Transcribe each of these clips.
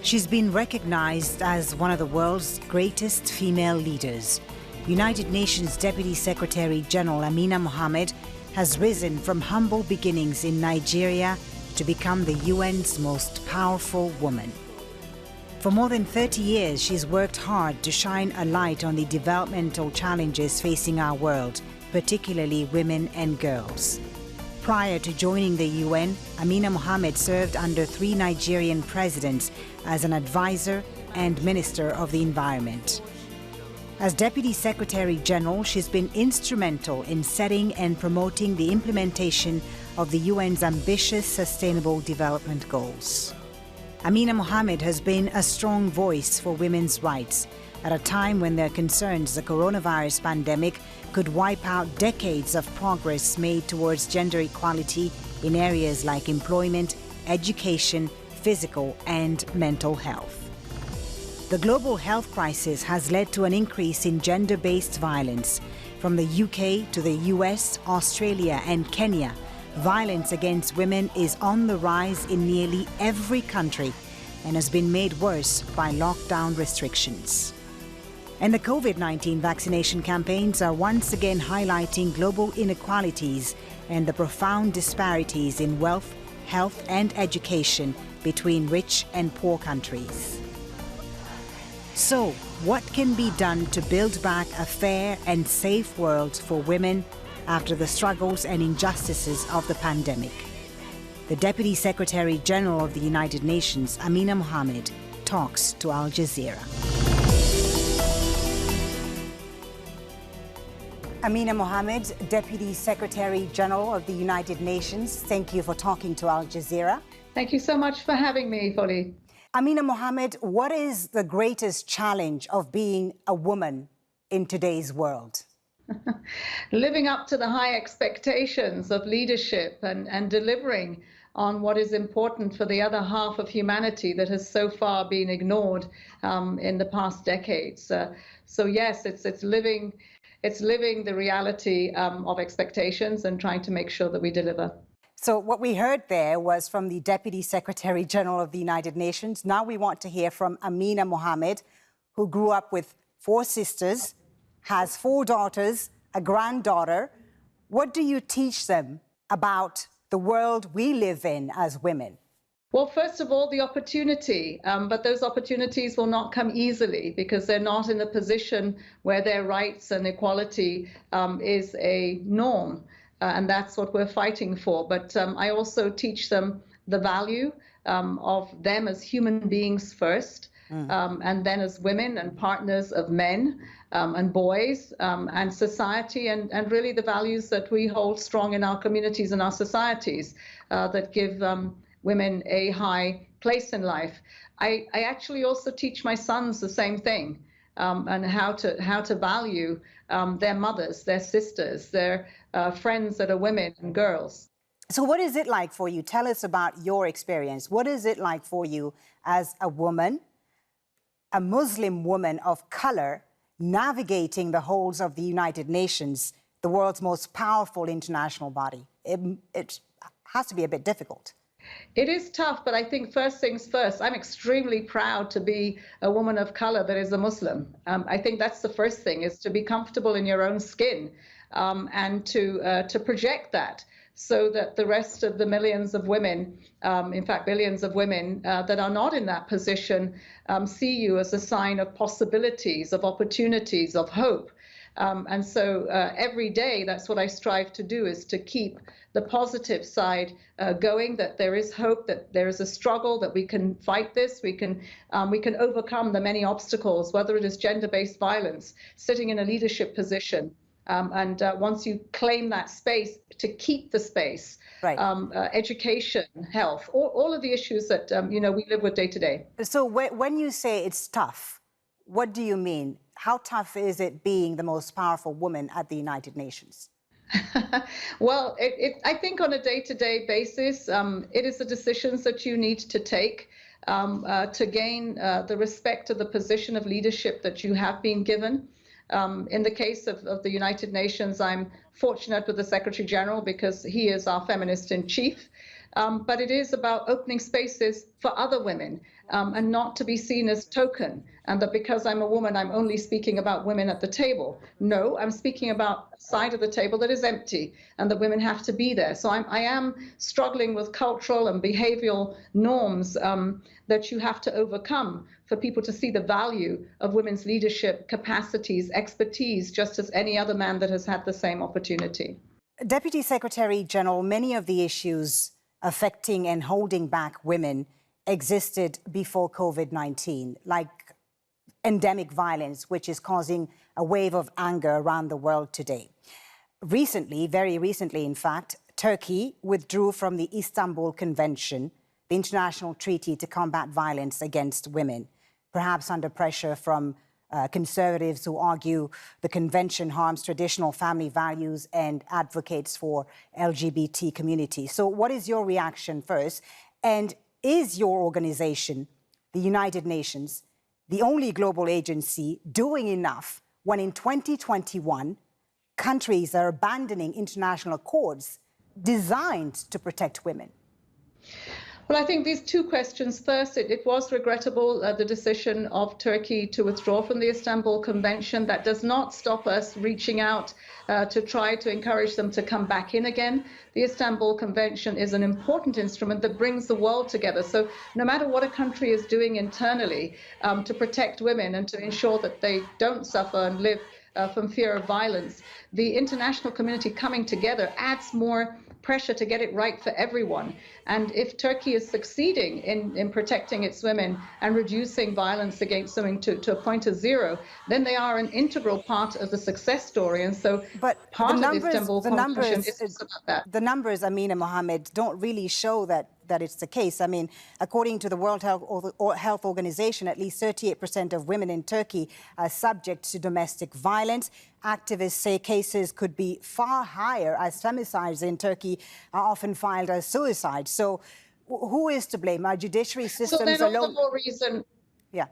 She's been recognized as one of the world's greatest female leaders. United Nations Deputy Secretary General Amina Mohammed has risen from humble beginnings in Nigeria to become the UN's most powerful woman. For more than 30 years, she's worked hard to shine a light on the developmental challenges facing our world, particularly women and girls. Prior to joining the UN, Amina Mohammed served under 3 Nigerian presidents as an advisor and Minister of the Environment. As Deputy Secretary General, she's been instrumental in setting and promoting the implementation of the UN's ambitious Sustainable Development Goals. Amina Mohammed has been a strong voice for women's rights at a time when there are concerns the coronavirus pandemic could wipe out decades of progress made towards gender equality in areas like employment, education, physical and mental health. The global health crisis has led to an increase in gender-based violence. From the UK to the US, Australia and Kenya, violence against women is on the rise in nearly every country and has been made worse by lockdown restrictions. And the COVID-19 vaccination campaigns are once again highlighting global inequalities and the profound disparities in wealth, health and education between rich and poor countries. So, what can be done to build back a fair and safe world for women after the struggles and injustices of the pandemic? The Deputy Secretary General of the United Nations, Amina Mohammed, talks to Al Jazeera. Amina Mohammed, Deputy Secretary General of the United Nations, thank you for talking to Al Jazeera. Thank you so much for having me, Folly. Amina Mohammed, what is the greatest challenge of being a woman in today's world? Living up to the high expectations of leadership and delivering on what is important for the other half of humanity that has so far been ignored in the past decades. So yes, it's living the reality of expectations and trying to make sure that we deliver. So what we heard there was from the Deputy Secretary General of the United Nations. Now we want to hear from Amina Mohammed, who grew up with 4 sisters, has 4 daughters, a granddaughter. What do you teach them about the world we live in as women? Well, first of all, the opportunity, but those opportunities will not come easily because they're not in a position where their rights and equality is a norm. And that's what we're fighting for. But I also teach them the value of them as human beings first, and then as women and partners of men and boys and society, and really the values that we hold strong in our communities and our societies that give women a high place in life. I actually also teach my sons the same thing. And how to value their mothers, their sisters, their friends that are women and girls. So what is it like for you? Tell us about your experience. What is it like for you as a woman, a Muslim woman of color, navigating the halls of the United Nations, the world's most powerful international body? It has to be a bit difficult. It is tough, but I think first things first, I'm extremely proud to be a woman of color that is a Muslim. I think that's the first thing, is to be comfortable in your own skin and to project that so that the rest of the millions of women, in fact, billions of women that are not in that position, see you as a sign of possibilities, of opportunities, of hope. And so every day, that's what I strive to do, is to keep the positive side going, that there is hope, that there is a struggle, that we can fight this, we can overcome the many obstacles, whether it is gender-based violence, sitting in a leadership position, and once you claim that space, to keep the space, right. Education, health, all of the issues that we live with day to day. So when you say it's tough, what do you mean? How tough is it being the most powerful woman at the United Nations? Well, I think on a day-to-day basis, it is the decisions that you need to take to gain the respect of the position of leadership that you have been given. In the case of the United Nations, I'm fortunate with the Secretary General because he is our feminist in chief. But it is about opening spaces for other women and not to be seen as token, and that because I'm a woman, I'm only speaking about women at the table. No, I'm speaking about a side of the table that is empty and that women have to be there. So I am struggling with cultural and behavioral norms that you have to overcome for people to see the value of women's leadership, capacities, expertise, just as any other man that has had the same opportunity. Deputy Secretary General, many of the issues affecting and holding back women existed before COVID-19, like endemic violence, which is causing a wave of anger around the world today. Recently, very recently, in fact, Turkey withdrew from the Istanbul Convention, the international treaty to combat violence against women, perhaps under pressure from conservatives who argue the convention harms traditional family values and advocates for LGBT community. So what is your reaction first? And is your organization, the United Nations, the only global agency doing enough when in 2021, countries are abandoning international accords designed to protect women? Well, I think these two questions. First, it was regrettable, the decision of Turkey to withdraw from the Istanbul Convention. That does not stop us reaching out to try to encourage them to come back in again. The Istanbul Convention is an important instrument that brings the world together. So no matter what a country is doing internally to protect women and to ensure that they don't suffer and live from fear of violence, the international community coming together adds more pressure to get it right for everyone. And if Turkey is succeeding in protecting its women and reducing violence against women to a point of zero, then they are an integral part of the success story. And so part of the Istanbul Convention is about that. The numbers, Amina Mohammed, don't really show that it's the case. I mean, according to the World Health Organization, at least 38% of women in Turkey are subject to domestic violence. Activists say cases could be far higher, as femicides in Turkey are often filed as suicides. So who is to blame? Our judiciary systems so alone? All the more reason. Yeah.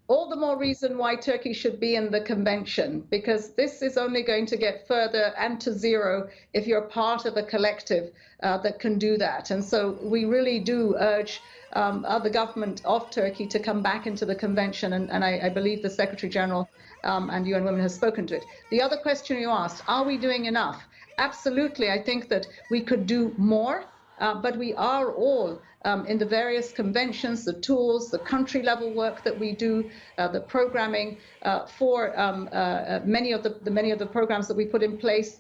All the more reason why Turkey should be in the convention, because this is only going to get further and to zero if you're part of a collective that can do that. And so we really do urge the government of Turkey to come back into the convention, and I believe the Secretary General and UN Women has spoken to it. The other question you asked, are we doing enough? Absolutely. I think that we could do more. But we are all in the various conventions, the tools, the country level work that we do, the programming for many of the programs that we put in place.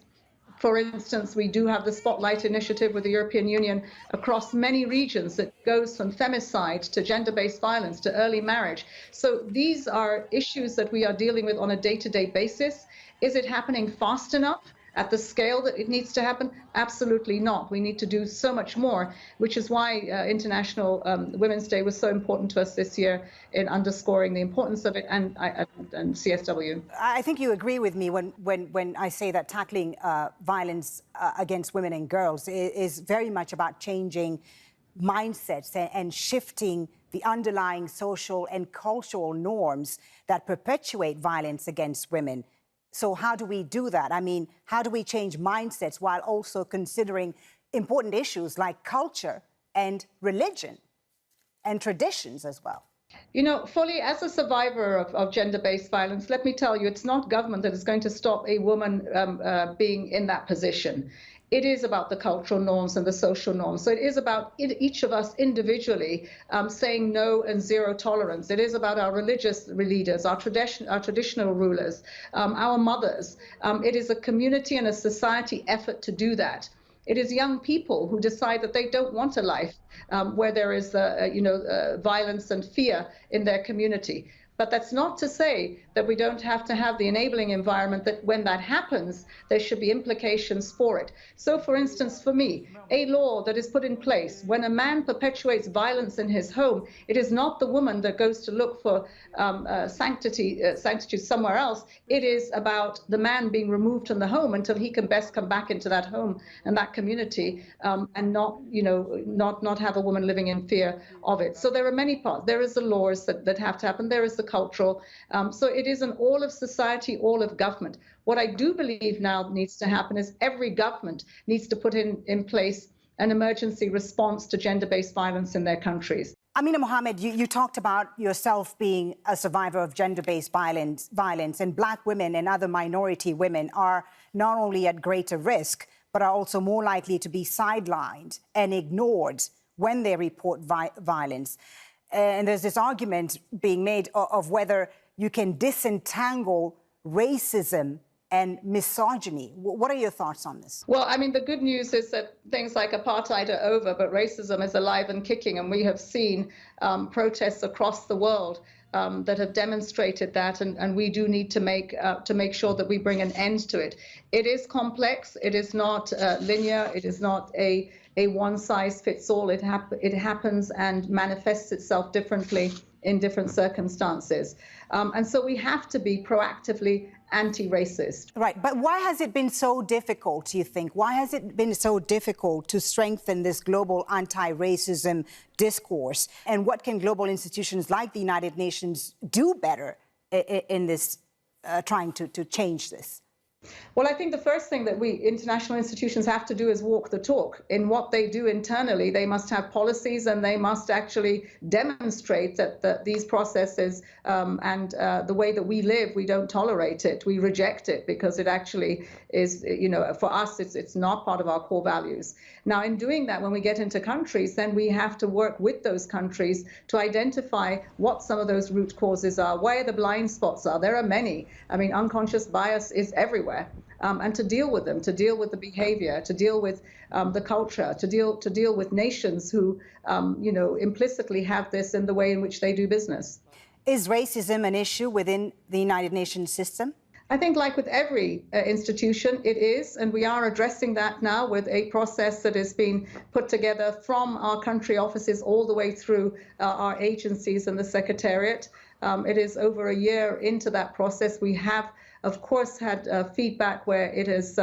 For instance, we do have the Spotlight Initiative with the European Union across many regions that goes from femicide to gender-based violence to early marriage. So these are issues that we are dealing with on a day-to-day basis. Is it happening fast enough? At the scale that it needs to happen? Absolutely not. We need to do so much more, which is why International Women's Day was so important to us this year in underscoring the importance of it and CSW. I think you agree with me when I say that tackling violence against women and girls is very much about changing mindsets and shifting the underlying social and cultural norms that perpetuate violence against women. So how do we do that? I mean, how do we change mindsets while also considering important issues like culture and religion and traditions as well? You know, Folly, as a survivor of gender-based violence, let me tell you, it's not government that is going to stop a woman being in that position. It is about the cultural norms and the social norms. So it is about each of us individually saying no and zero tolerance. It is about our religious leaders, our traditional rulers, our mothers. It is a community and a society effort to do that. It is young people who decide that they don't want a life where there is, violence and fear in their community. But that's not to say that we don't have to have the enabling environment that when that happens, there should be implications for it. So, for instance, for me, a law that is put in place when a man perpetuates violence in his home, it is not the woman that goes to look for sanctity somewhere else. It is about the man being removed from the home until he can best come back into that home and that community and not have a woman living in fear of it. So there are many parts. There is the laws that have to happen. There is the cultural. So it is an all of society, all of government. What I do believe now needs to happen is every government needs to put in place an emergency response to gender-based violence in their countries. Amina Mohammed, you talked about yourself being a survivor of gender-based violence, and Black women and other minority women are not only at greater risk, but are also more likely to be sidelined and ignored when they report violence. And there's this argument being made of whether you can disentangle racism and misogyny. What are your thoughts on this? Well, I mean, the good news is that things like apartheid are over, but racism is alive and kicking, and we have seen protests across the world that have demonstrated that, and we do need to make sure that we bring an end to it. It is complex. It is not linear. It is not a one-size-fits-all. It happens and manifests itself differently in different circumstances. And so we have to be proactively anti-racist. Right, but why has it been so difficult, do you think? Why has it been so difficult to strengthen this global anti-racism discourse? And what can global institutions like the United Nations do better in this, trying to change this? Well, I think the first thing that we international institutions have to do is walk the talk. In what they do internally, they must have policies, and they must actually demonstrate that these processes and the way that we live, we don't tolerate it. We reject it because it actually is, for us, it's not part of our core values. Now, in doing that, when we get into countries, then we have to work with those countries to identify what some of those root causes are, where the blind spots are. There are many. I mean, unconscious bias is everywhere. And to deal with them, to deal with the behavior, to deal with the culture, to deal with nations who, implicitly have this in the way in which they do business. Is racism an issue within the United Nations system? I think, like with every institution, it is, and we are addressing that now with a process that has been put together from our country offices all the way through our agencies and the Secretariat. It is over a year into that process. We have, of course, had feedback where it is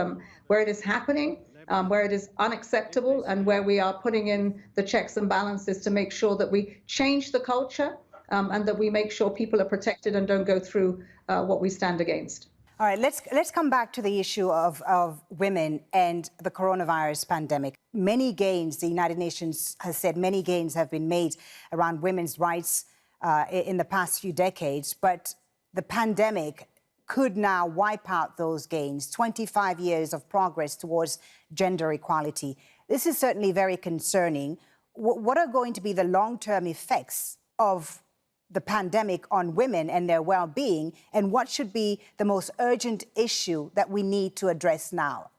happening, where it is unacceptable, and where we are putting in the checks and balances to make sure that we change the culture and that we make sure people are protected and don't go through what we stand against. All right, let's come back to the issue of women and the coronavirus pandemic. Many gains, the United Nations has said many gains have been made around women's rights in the past few decades, but the pandemic could now wipe out those gains. 25 years of progress towards gender equality. This is certainly very concerning. What are going to be the long-term effects of the pandemic on women and their well-being, and what should be the most urgent issue that we need to address now?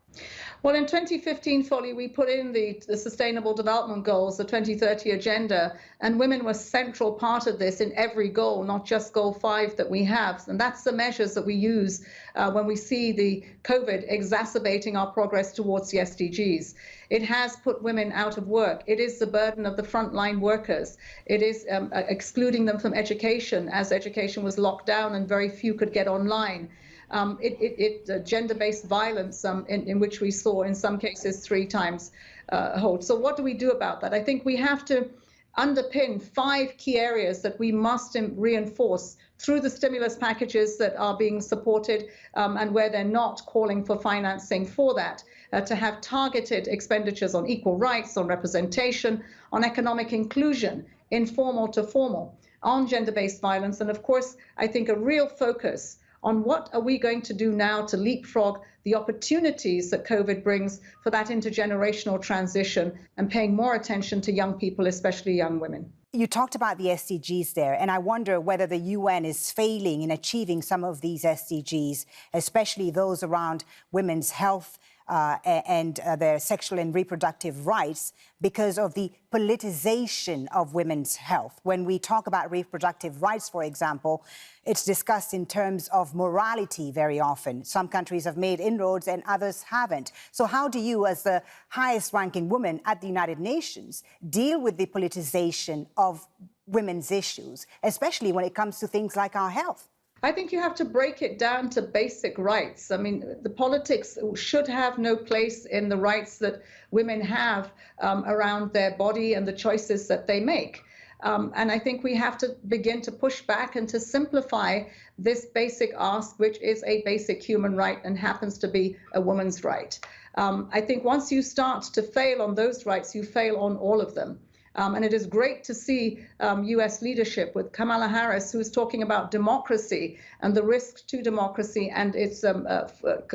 Well, in 2015, Folly, we put in the Sustainable Development Goals, the 2030 Agenda, and women were a central part of this in every goal, not just Goal 5 that we have. And that's the measures that we use when we see the COVID exacerbating our progress towards the SDGs. It has put women out of work. It is the burden of the frontline workers. It is excluding them from education, as education was locked down and very few could get online. Gender-based violence in which we saw in some cases 3 times hold. So what do we do about that? I think we have to underpin 5 key areas that we must reinforce through the stimulus packages that are being supported and where they're not calling for financing for that, to have targeted expenditures on equal rights, on representation, on economic inclusion, informal to formal, on gender-based violence, and of course, I think a real focus on what are we going to do now to leapfrog the opportunities that COVID brings for that intergenerational transition and paying more attention to young people, especially young women. You talked about the SDGs there, and I wonder whether the UN is failing in achieving some of these SDGs, especially those around women's health and their sexual and reproductive rights, because of the politicization of women's health. When we talk about reproductive rights, for example, it's discussed in terms of morality very often. Some countries have made inroads and others haven't. So how do you, as the highest ranking woman at the United Nations, deal with the politicization of women's issues, especially when it comes to things like our health? I think you have to break it down to basic rights. I mean, the politics should have no place in the rights that women have around their body and the choices that they make. And I think we have to begin to push back and to simplify this basic ask, which is a basic human right and happens to be a woman's right. I think once you start to fail on those rights, you fail on all of them. And it is great to see US leadership with Kamala Harris, who's talking about democracy and the risk to democracy and its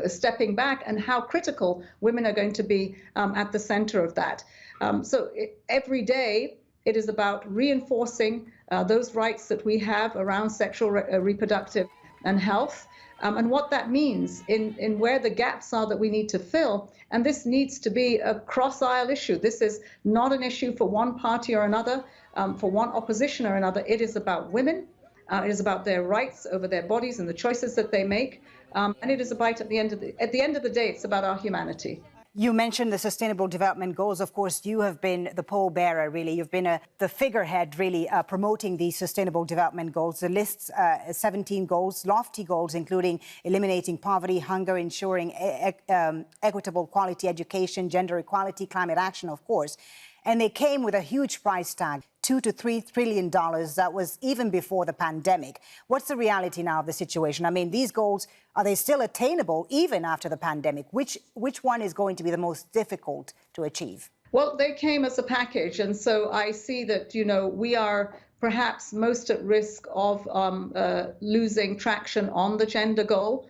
stepping back and how critical women are going to be at the center of that. Every day, it is about reinforcing those rights that we have around sexual, reproductive and health. And what that means in where the gaps are that we need to fill. And this needs to be a cross-aisle issue. This is not an issue for one party or another, for one opposition or another. It is about women. It is about their rights over their bodies and the choices that they make. And it is about, at the end of the day, it's about our humanity. You mentioned the Sustainable Development Goals. Of course, you have been the pole-bearer, really. You've been the figurehead, really, promoting these Sustainable Development Goals. The list's 17 goals, lofty goals, including eliminating poverty, hunger, ensuring equitable quality education, gender equality, climate action, of course. And they came with a huge price tag, $2 to $3 trillion. That was even before the pandemic. What's the reality now of the situation? I mean, these goals, are they still attainable even after the pandemic? Which one is going to be the most difficult to achieve? Well, they came as a package. And so I see that, we are perhaps most at risk of losing traction on the gender goal.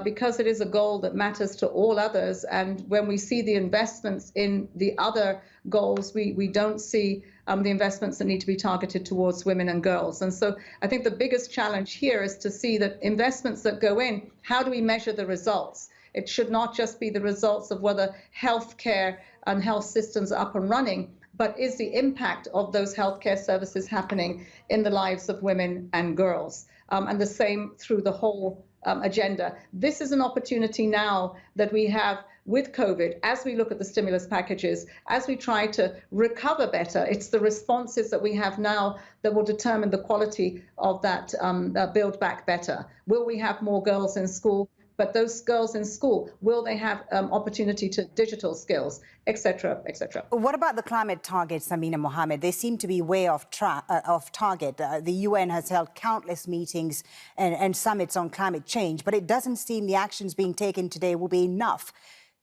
Because it is a goal that matters to all others. And when we see the investments in the other goals, we don't see the investments that need to be targeted towards women and girls. And so I think the biggest challenge here is to see that investments that go in, how do we measure the results? It should not just be the results of whether healthcare and health systems are up and running, but is the impact of those healthcare services happening in the lives of women and girls? And the same through the whole agenda. This is an opportunity now that we have with COVID, as we look at the stimulus packages, as we try to recover better. It's the responses that we have now that will determine the quality of that Build Back Better. Will we have more girls in school? But those girls in school, will they have opportunity to digital skills, et cetera, et cetera? What about the climate targets, Amina Mohammed? They seem to be way off target. The UN has held countless meetings and summits on climate change, but it doesn't seem the actions being taken today will be enough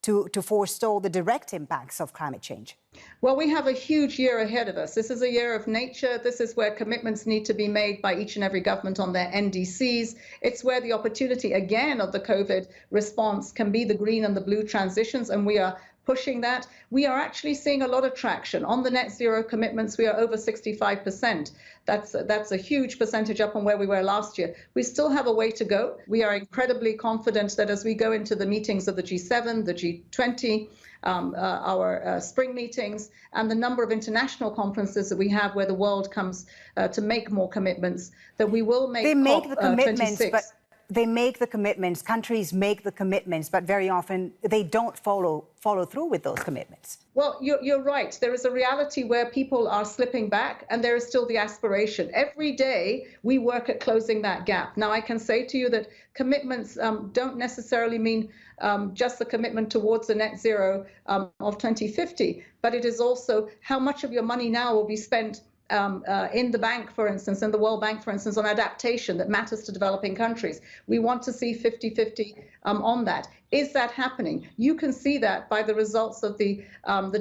to forestall the direct impacts of climate change. Well, we have a huge year ahead of us. This is a year of nature. This is where commitments need to be made by each and every government on their NDCs. It's where the opportunity, again, of the COVID response can be the green and the blue transitions, and we are pushing that. We are actually seeing a lot of traction. On the net zero commitments, we are over 65%. That's a huge percentage up on where we were last year. We still have a way to go. We are incredibly confident that as we go into the meetings of the G7, the G20, our spring meetings, and the number of international conferences that we have where the world comes to make more commitments, that we will make COP26. They make the commitments, countries make the commitments, but very often they don't follow through with those commitments. Well, you're right. There is a reality where people are slipping back, and there is still the aspiration. Every day we work at closing that gap. Now, I can say to you that commitments don't necessarily mean just the commitment towards the net zero of 2050, but it is also how much of your money now will be spent in the bank, for instance, in the World Bank, for instance, on adaptation that matters to developing countries. We want to see 50-50 on that. Is that happening? You can see that by the results of the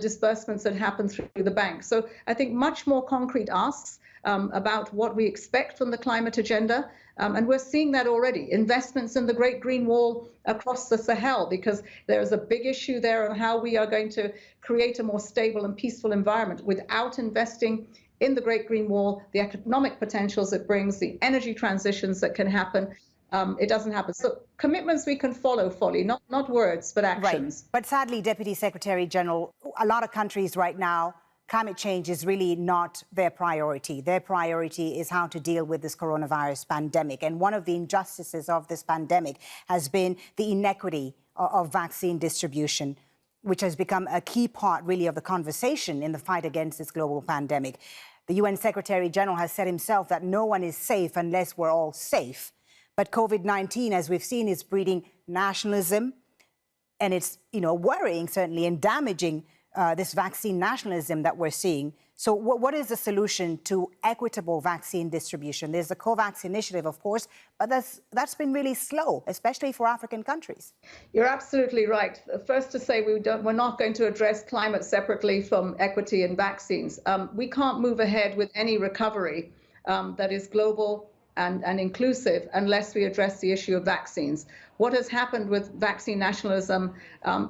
disbursements that happen through the bank. So I think much more concrete asks about what we expect from the climate agenda. And we're seeing that already. Investments in the Great Green Wall across the Sahel, because there is a big issue there on how we are going to create a more stable and peaceful environment without investing in the Great Green Wall, the economic potentials it brings, the energy transitions that can happen. It doesn't happen. So commitments we can follow fully, not words, but actions. Right. But sadly, Deputy Secretary General, a lot of countries right now, climate change is really not their priority. Their priority is how to deal with this coronavirus pandemic. And one of the injustices of this pandemic has been the inequity of vaccine distribution, which has become a key part, really, of the conversation in the fight against this global pandemic. The UN Secretary General has said himself that no one is safe unless we're all safe. But COVID-19, as we've seen, is breeding nationalism, and it's, worrying, certainly, and damaging this vaccine nationalism that we're seeing. So what is the solution to equitable vaccine distribution? There's the COVAX initiative, of course, but that's been really slow, especially for African countries. You're absolutely right. First to say we're not going to address climate separately from equity in vaccines. We can't move ahead with any recovery that is global and inclusive unless we address the issue of vaccines. What has happened with vaccine nationalism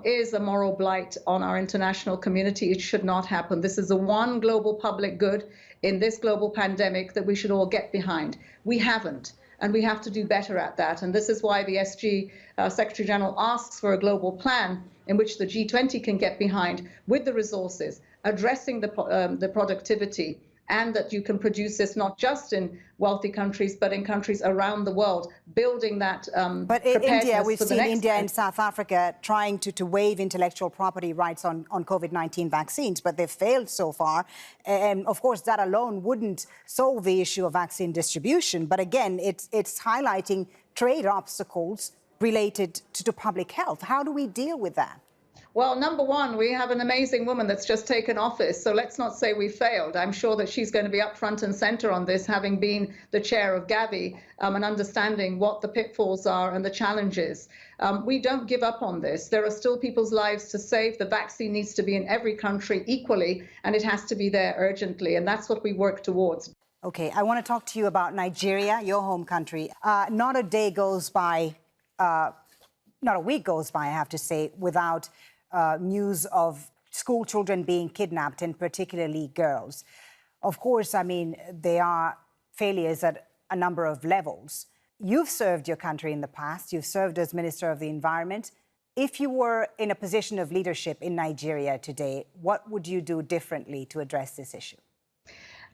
is a moral blight on our international community. It should not happen. This is the one global public good in this global pandemic that we should all get behind. We haven't, and we have to do better at that. And this is why the SG Secretary General asks for a global plan in which the G20 can get behind with the resources, addressing the productivity, and that you can produce this not just in wealthy countries, but in countries around the world, building that But in India, we've seen India and South Africa trying to waive intellectual property rights on COVID-19 vaccines, but they've failed so far. And of course, that alone wouldn't solve the issue of vaccine distribution. But again, it's highlighting trade obstacles related to public health. How do we deal with that? Well, number one, we have an amazing woman that's just taken office, so let's not say we failed. I'm sure that she's going to be up front and center on this, having been the chair of Gavi and understanding what the pitfalls are and the challenges. We don't give up on this. There are still people's lives to save. The vaccine needs to be in every country equally, and it has to be there urgently, and that's what we work towards. Okay, I want to talk to you about Nigeria, your home country. Not a day goes by, not a week goes by, I have to say, without news of school children being kidnapped, and particularly girls. Of course, I mean, they are failures at a number of levels. You've served your country in the past. You've served as Minister of the Environment. If you were in a position of leadership in Nigeria today, what would you do differently to address this issue?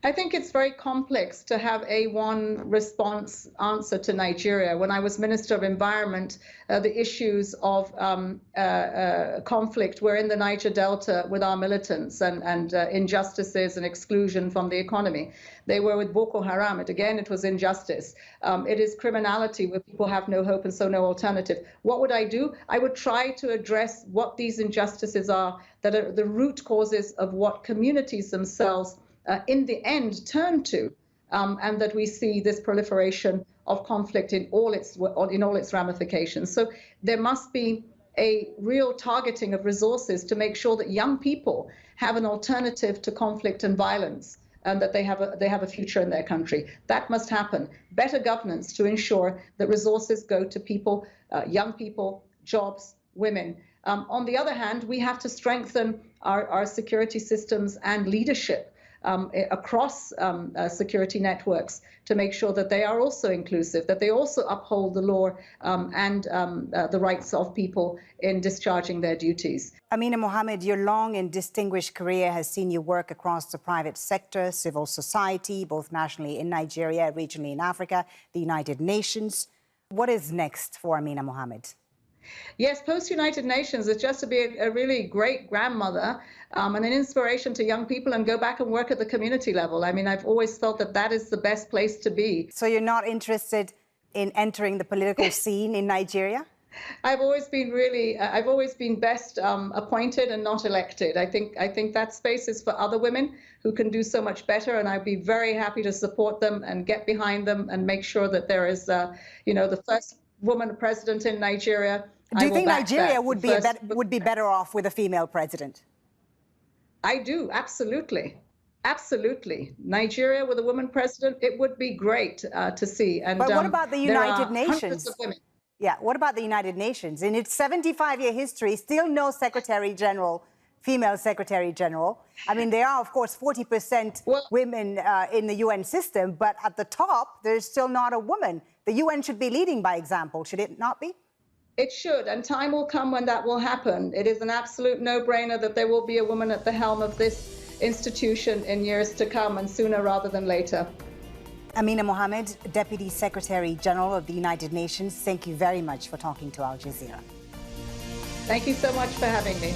I think it's very complex to have a one response answer to Nigeria. When I was Minister of Environment, the issues of conflict were in the Niger Delta with our militants and injustices and exclusion from the economy. They were with Boko Haram. It was injustice. It is criminality where people have no hope and so no alternative. What would I do? I would try to address what these injustices are that are the root causes of what communities themselves in the end turn to, and that we see this proliferation of conflict in all its ramifications. So there must be a real targeting of resources to make sure that young people have an alternative to conflict and violence, and that they have a future in their country. That must happen. Better governance to ensure that resources go to people, young people, jobs, women. On the other hand, we have to strengthen our security systems and leadership across security networks to make sure that they are also inclusive, that they also uphold the law and the rights of people in discharging their duties. Amina Mohammed, your long and distinguished career has seen you work across the private sector, civil society, both nationally in Nigeria, regionally in Africa, the United Nations. What is next for Amina Mohammed? Yes, post-United Nations is just to be a really great grandmother and an inspiration to young people and go back and work at the community level. I mean, I've always felt that that is the best place to be. So you're not interested in entering the political scene in Nigeria? I've always been best appointed and not elected. I think that space is for other women who can do so much better, and I'd be very happy to support them and get behind them and make sure that there is, the first woman president in Nigeria. Do you think Nigeria would be better off with a female president? I do, absolutely. Absolutely. Nigeria with a woman president, it would be great to see. And, but what about the United Nations? Hundreds of women. Yeah, what about the United Nations? In its 75-year history, still no Secretary General, female Secretary General. I mean, there are, of course, 40% women in the UN system, but at the top, there's still not a woman. The UN should be leading by example, should it not be? It should, and time will come when that will happen. It is an absolute no-brainer that there will be a woman at the helm of this institution in years to come, and sooner rather than later. Amina Mohammed, Deputy Secretary General of the United Nations, thank you very much for talking to Al Jazeera. Thank you so much for having me.